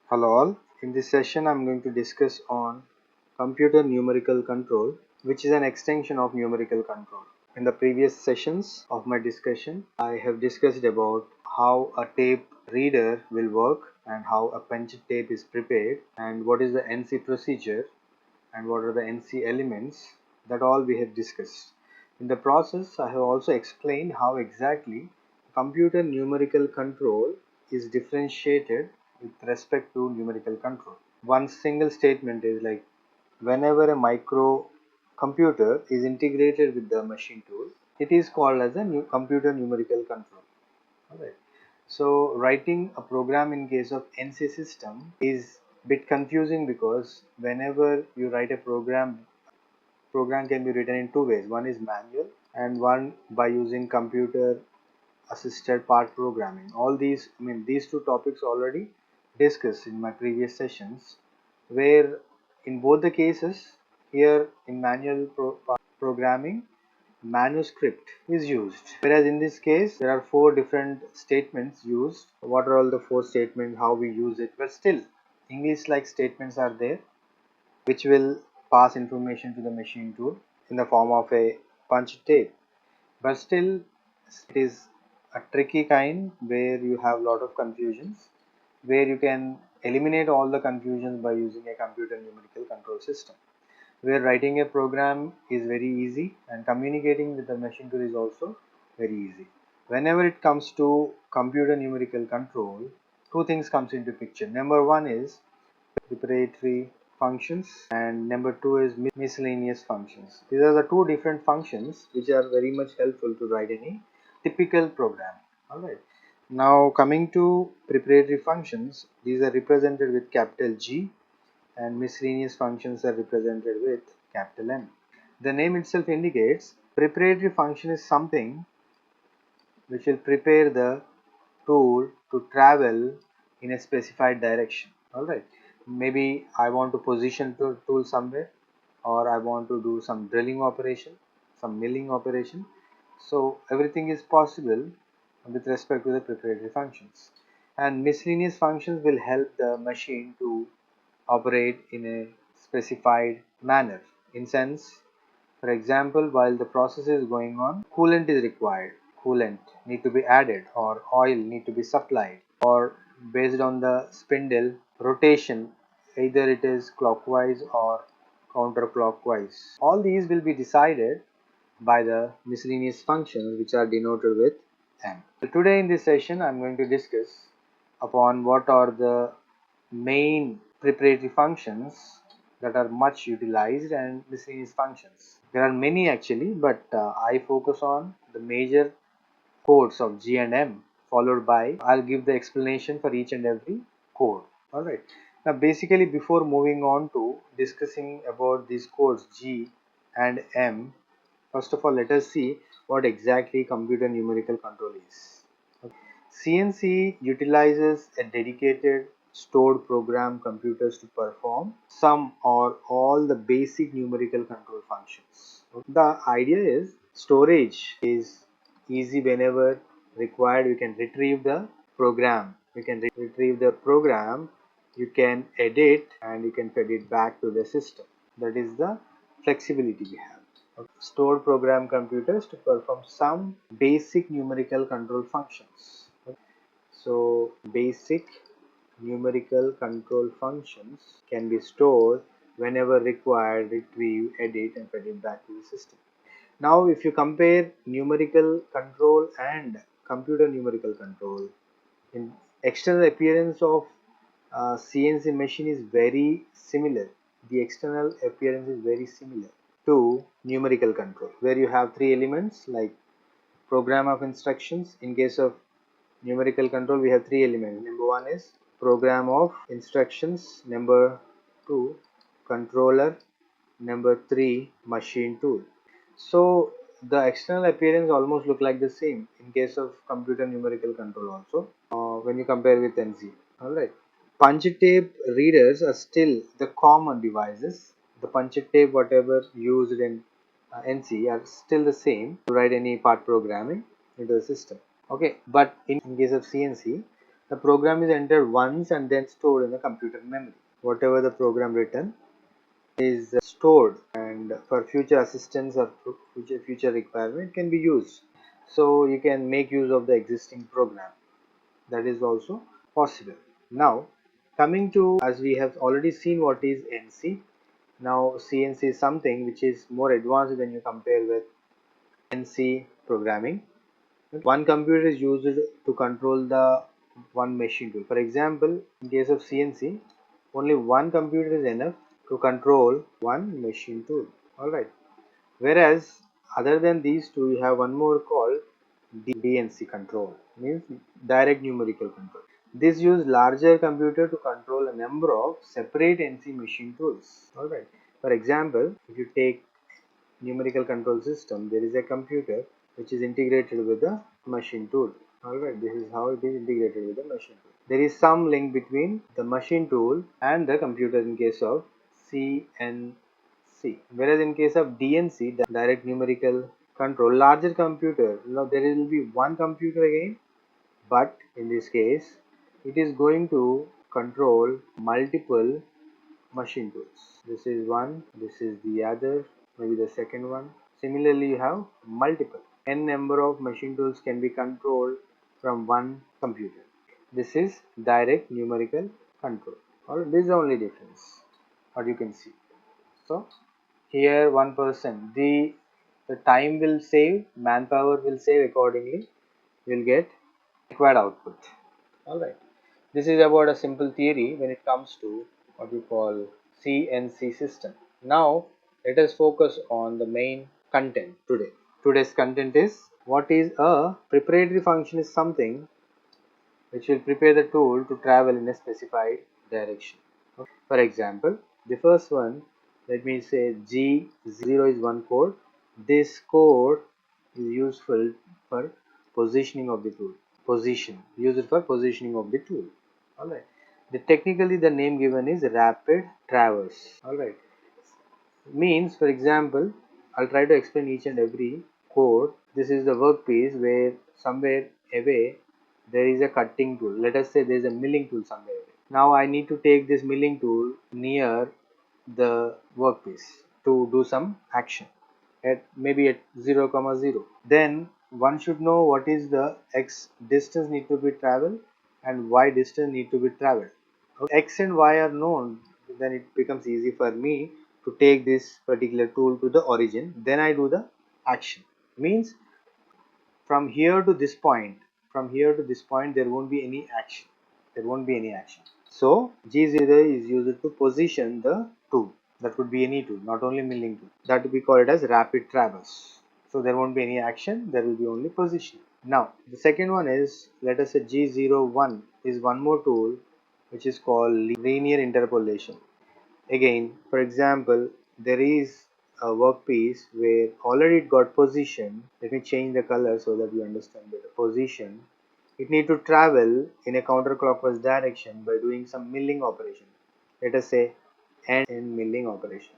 Hello all. In this session I'm going to discuss on computer numerical control, which is an extension of numerical control. In the previous sessions of my discussion, I have discussed about how a tape reader will work and how a punched tape is prepared and what is the NC procedure and what are the NC elements. That all we have discussed. In the process, I have also explained how exactly computer numerical control is differentiated with respect to numerical control. One single statement is like whenever a micro computer is integrated with the machine tool, it is called as a computer numerical control. Alright. So writing a program in case of NC system is bit confusing because whenever you write a program can be written in two ways. One is manual and one by using computer assisted part programming. All these, these two topics already discussed in my previous sessions, where in both the cases, here in manual programming, manuscript is used, whereas in this case there are four different statements used. What are all the four statements, how we use it? But still English like statements are there which will pass information to the machine tool in the form of a punch tape. But still, it is a tricky kind where you have a lot of confusions, where you can eliminate all the confusions by using a computer numerical control system, where writing a program is very easy and communicating with the machine tool is also very easy. Whenever it comes to computer numerical control, two things comes into picture. Number one is preparatory functions and number two is miscellaneous functions. These are the two different functions which are very much helpful to write any typical program. Alright. Now coming to preparatory functions, these are represented with capital G and miscellaneous functions are represented with capital M. The name itself indicates preparatory function is something which will prepare the tool to travel in a specified direction. Alright, maybe I want to position the tool somewhere, or I want to do some drilling operation, some milling operation. So everything is possible with respect to the preparatory functions. And miscellaneous functions will help the machine to operate in a specified manner. In sense, for example, while the process is going on, coolant is required. Coolant need to be added or oil need to be supplied, or based on the spindle rotation, either it is clockwise or counterclockwise. All these will be decided by the miscellaneous functions which are denoted with M. So today in this session I am going to discuss upon what are the main preparatory functions that are much utilized and miscellaneous functions. There are many actually, but I focus on the major codes of G and M, followed by I'll give the explanation for each and every code. Alright. Now basically before moving on to discussing about these codes G and M, first of all let us see what exactly computer numerical control is. CNC utilizes a dedicated stored program computers to perform some or all the basic numerical control functions. The idea is storage is easy. Whenever required, we can retrieve the program. We can retrieve the program, you can edit and you can feed it back to the system. That is the flexibility we have. Stored program computers to perform some basic numerical control functions. So basic numerical control functions can be stored whenever required, retrieve, edit and feed it back to the system. Now if you compare numerical control and computer numerical control, in external appearance of CNC machine is very similar. The external appearance is very similar to numerical control, where you have three elements like program of instructions. In case of numerical control, we have three elements. Number one is program of instructions, number two controller, number three machine tool. So the external appearance almost look like the same in case of computer numerical control also, when you compare with NC. Alright. Punch tape readers are still the common devices. The punch tape whatever used in NC are still the same to write any part programming into the system. Okay, but in case of CNC, The program is entered once and then stored in the computer memory. Whatever the program written is stored, and for future assistance or future requirement can be used. So you can make use of the existing program. That is also possible. Now coming to, as we have already seen what is NC, now CNC is something which is more advanced when you compare with NC programming. One computer is used to control the one machine tool. For example, in case of CNC, only one computer is enough to control one machine tool. Alright. Whereas other than these two, you have one more called DNC control, means direct numerical control. This uses larger computer to control a number of separate NC machine tools. Alright. For example, if you take numerical control system, there is a computer which is integrated with the machine tool. Alright, this is how it is integrated with the machine tool. There is some link between the machine tool and the computer in case of CNC. Whereas in case of DNC, the direct numerical control, larger computer, now there will be one computer again, but in this case, it is going to control multiple machine tools. This is one, this is the other, maybe the second one. Similarly, you have multiple. N number of machine tools can be controlled from one computer. This is direct numerical control. Or this is the only difference, what you can see. So here 1%, the time will save, manpower will save, accordingly you will get required output. Alright. This is about a simple theory when it comes to what we call CNC system. Now let us focus on the main content today. Today's content is, what is a preparatory function? Is something which will prepare the tool to travel in a specified direction. For example, the first one, let me say G0 is one code. This code is useful for positioning of the tool. Used for positioning of the tool. Alright. Technically the name given is rapid traverse. Alright. Means, for example, I'll try to explain each and every code. This is the workpiece where somewhere away there is a cutting tool. Let us say there is a milling tool somewhere away. Now I need to take this milling tool near the workpiece to do some action at maybe at 0, 0. Then one should know what is the x distance need to be traveled and y distance need to be traveled. X and y are known, then it becomes easy for me to take this particular tool to the origin. Then I do the action. Means from here to this point, there won't be any action. So G0 is used to position the tool. That could be any tool, not only milling tool. That we call it as rapid traverse. So there won't be any action, there will be only position. Now the second one is, let us say G01 is one more tool which is called linear interpolation. Again, for example, there is a workpiece where already it got position. Let me change the color so that you understand better. Position. It need to travel in a counterclockwise direction by doing some milling operation. Let us say end in milling operation.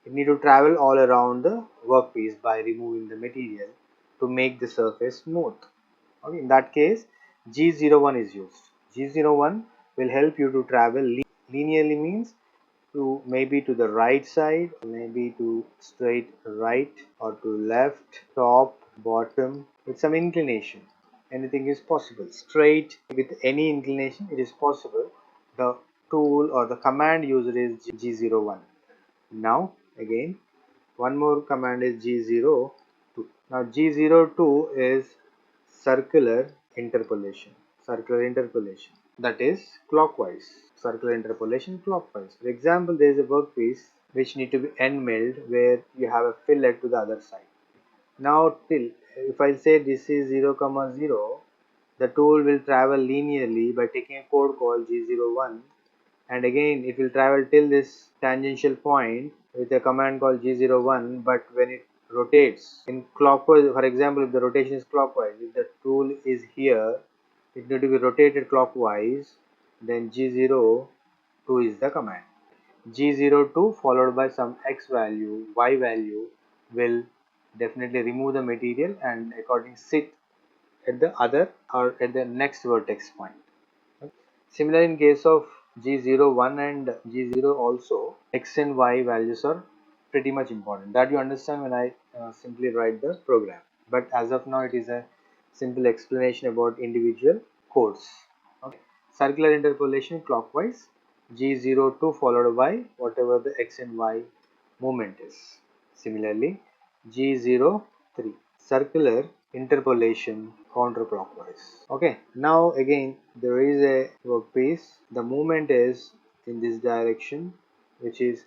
It need to travel all around the workpiece by removing the material to make the surface smooth. Okay, in that case, G01 is used. G01 will help you to travel linearly, means to maybe to the right side, maybe to straight right, or to left, top, bottom, with some inclination. Anything is possible. Straight with any inclination, it is possible. The tool or the command used is G01. Now again, one more command is G02. Now G02 is circular interpolation. That is clockwise. Circular interpolation clockwise. For example, there is a workpiece which need to be end milled where you have a fillet to the other side. Now if I say this is 0, 0, the tool will travel linearly by taking a code called G01, and again it will travel till this tangential point with a command called G01, but when it rotates in clockwise, for example, if the rotation is clockwise, if the tool is here, it need to be rotated clockwise, then G02 is the command. G02 followed by some x value, y value will definitely remove the material and accordingly sit at the other or at the next vertex point. Similar in case of G01 and G0 also, X and Y values are pretty much important. That you understand when I simply write the program. But as of now, it is a simple explanation about individual codes. Okay. Circular interpolation clockwise, G02 followed by whatever the X and Y movement is. Similarly, G03 circular interpolation counterclockwise. Okay, now again there is a workpiece. The movement is in this direction, which is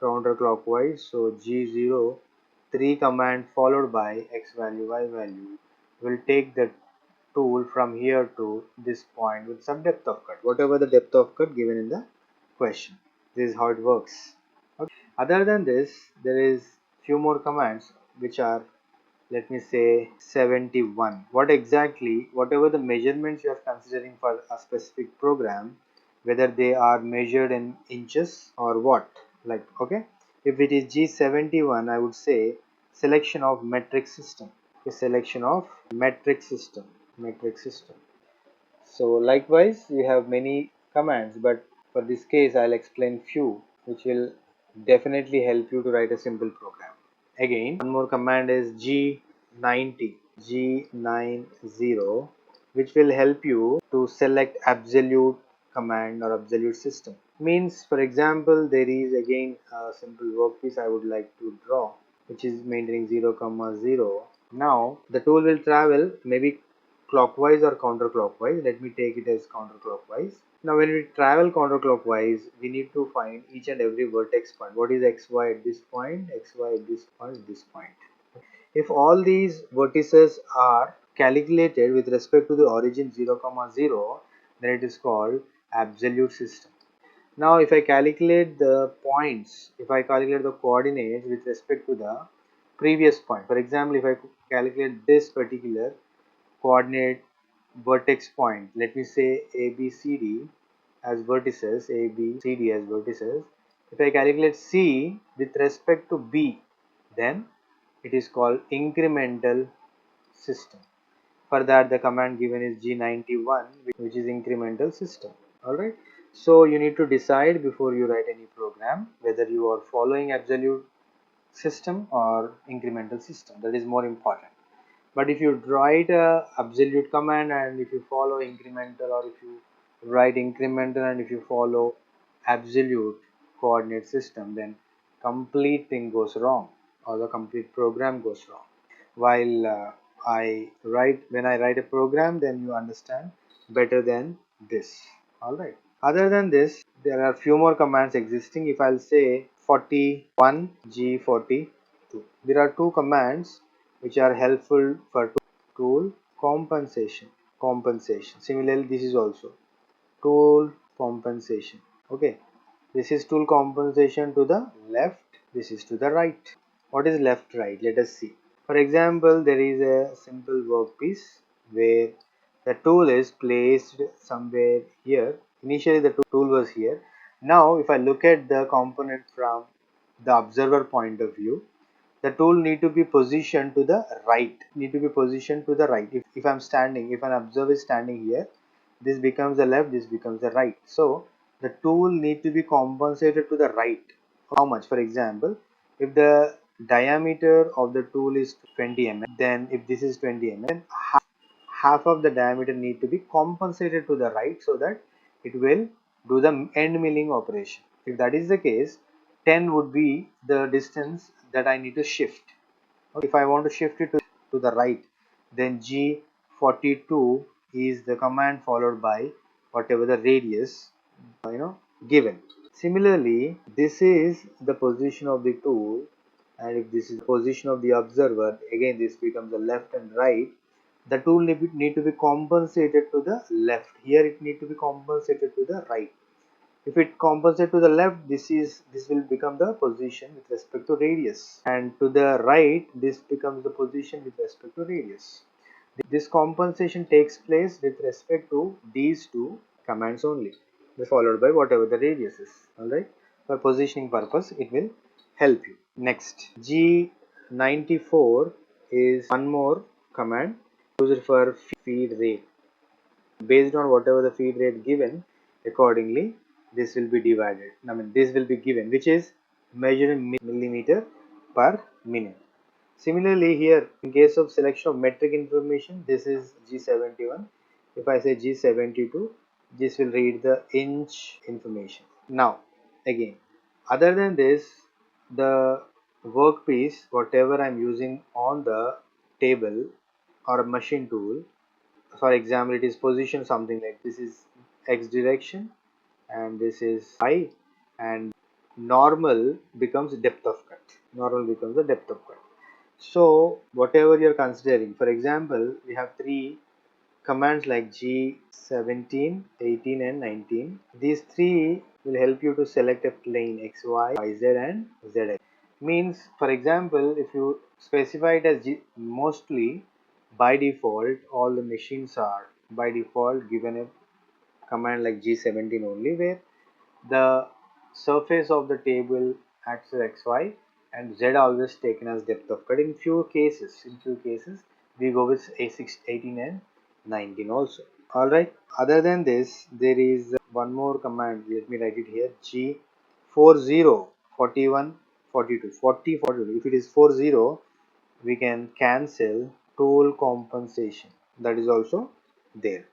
counterclockwise. So G0 3 command followed by X value Y value will take the tool from here to this point with some depth of cut, whatever the depth of cut given in the question. This is how it works. Okay. Other than this, there is few more commands which are, let me say, 71. What exactly, whatever the measurements you are considering for a specific program, whether they are measured in inches or what, like, okay, if it is G71, I would say selection of metric system, a selection of metric system. So likewise, we have many commands, but for this case, I'll explain few which will definitely help you to write a simple program. Again, one more command is G90, which will help you to select absolute command or absolute system. Means, for example, there is again a simple workpiece I would like to draw, which is maintaining 0, 0. Now, the tool will travel maybe clockwise or counterclockwise. Let me take it as counterclockwise. Now when we travel counterclockwise, we need to find each and every vertex point. What is xy at this point, xy at this point, this point. If all these vertices are calculated with respect to the origin 0, 0, then it is called absolute system. Now if I calculate the points, if I calculate the coordinates with respect to the previous point, for example, if I calculate this particular coordinate vertex point, let me say ABCD as vertices, ABCD as vertices. If I calculate C with respect to B, then it is called incremental system. For that, the command given is G91, which is incremental system. Alright, so you need to decide before you write any program whether you are following absolute system or incremental system. That is more important. But if you write a absolute command and if you follow incremental, or if you write incremental and if you follow absolute coordinate system, then complete thing goes wrong or the complete program goes wrong. While when I write a program, then you understand better than this. Alright. Other than this, there are few more commands existing. If I'll say 41 G42, there are two commands which are helpful for tool compensation. Similarly, this is also tool compensation. Okay, this is tool compensation to the left, this is to the right. What is left, right? Let us see. For example, there is a simple workpiece where the tool is placed somewhere here. Initially the tool was here. Now if I look at the component from the observer point of view, the tool need to be positioned to the right. If I'm standing, if an observer is standing here, this becomes the left, this becomes the right. So the tool need to be compensated to the right. How much? For example, if the diameter of the tool is 20 mm, then if this is 20 mm, then half of the diameter need to be compensated to the right, so that it will do the end milling operation. If that is the case, 10 would be the distance that I need to shift. Okay. If I want to shift it to the right, then G42 is the command followed by whatever the radius given. Similarly, this is the position of the tool, and if this is the position of the observer, again this becomes the left and right. The tool need to be compensated to the left. Here it need to be compensated to the right. If it compensates to the left, this will become the position with respect to radius, and to the right this becomes the position with respect to radius. This compensation takes place with respect to these two commands only, followed by whatever the radius is. Alright, for positioning purpose it will help you. Next, G94 is one more command used for feed rate. Based on whatever the feed rate given, Accordingly, this will be divided. I mean, this will be given, which is measured in millimeter per minute. Similarly, here in case of selection of metric information, this is G71. If I say G72, this will read the inch information. Now, again, other than this, the workpiece, whatever I'm using on the table or a machine tool, for example, it is positioned something like this is X direction and this is Y, and normal becomes depth of cut. Normal becomes the depth of cut. So whatever you're considering, for example, we have three commands like G17, 18 and 19. These three will help you to select a plane XY, YZ and ZX. Means, for example, if you specify it as mostly by default, all the machines are by default given a command like G17 only, where the surface of the table acts as XY and Z always taken as depth of cut. In few cases, we go with A6, 18 and 19 also. Alright, other than this, there is one more command. Let me write it here. G40, 41, 42, 40, 42. If it is 40, we can cancel tool compensation. That is also there.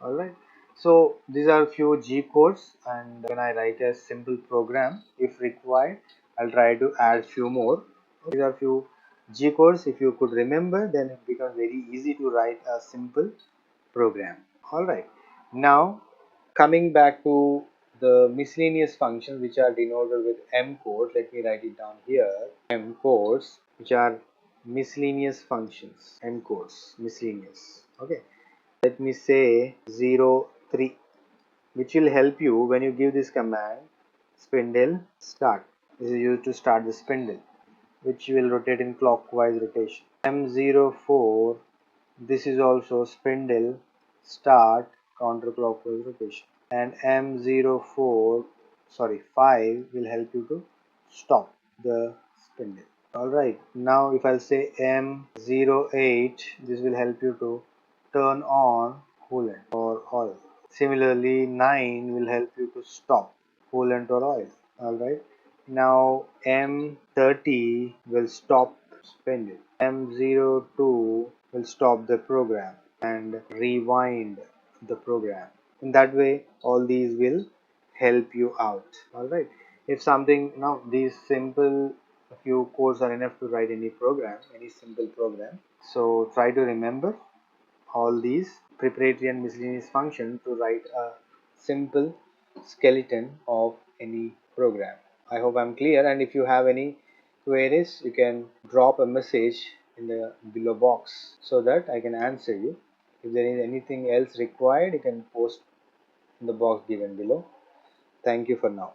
Alright, so these are few G codes, and when I write a simple program, if required, I'll try to add few more. These are few G codes. If you could remember, then it becomes very easy to write a simple program. Alright, now coming back to the miscellaneous functions which are denoted with M codes, let me write it down here. M codes, which are miscellaneous functions. M codes, miscellaneous. Okay, let me say 03, which will help you when you give this command spindle start. This is used to start the spindle, which will rotate in clockwise rotation. M04, this is also spindle start counterclockwise rotation. And M04, sorry, 5 will help you to stop the spindle. Alright, now if I'll say M08, this will help you to turn on coolant or oil. Similarly, 9 will help you to stop coolant or oil. Alright, now M30 will stop spindle. M02 will stop the program and rewind the program. In that way, all these will help you out. Alright, if something, now these simple few codes are enough to write any program, any simple program. So try to remember all these preparatory and miscellaneous functions to write a simple skeleton of any program. I hope I'm clear, and if you have any queries, you can drop a message in the below box so that I can answer you. If there is anything else required, you can post in the box given below. Thank you for now.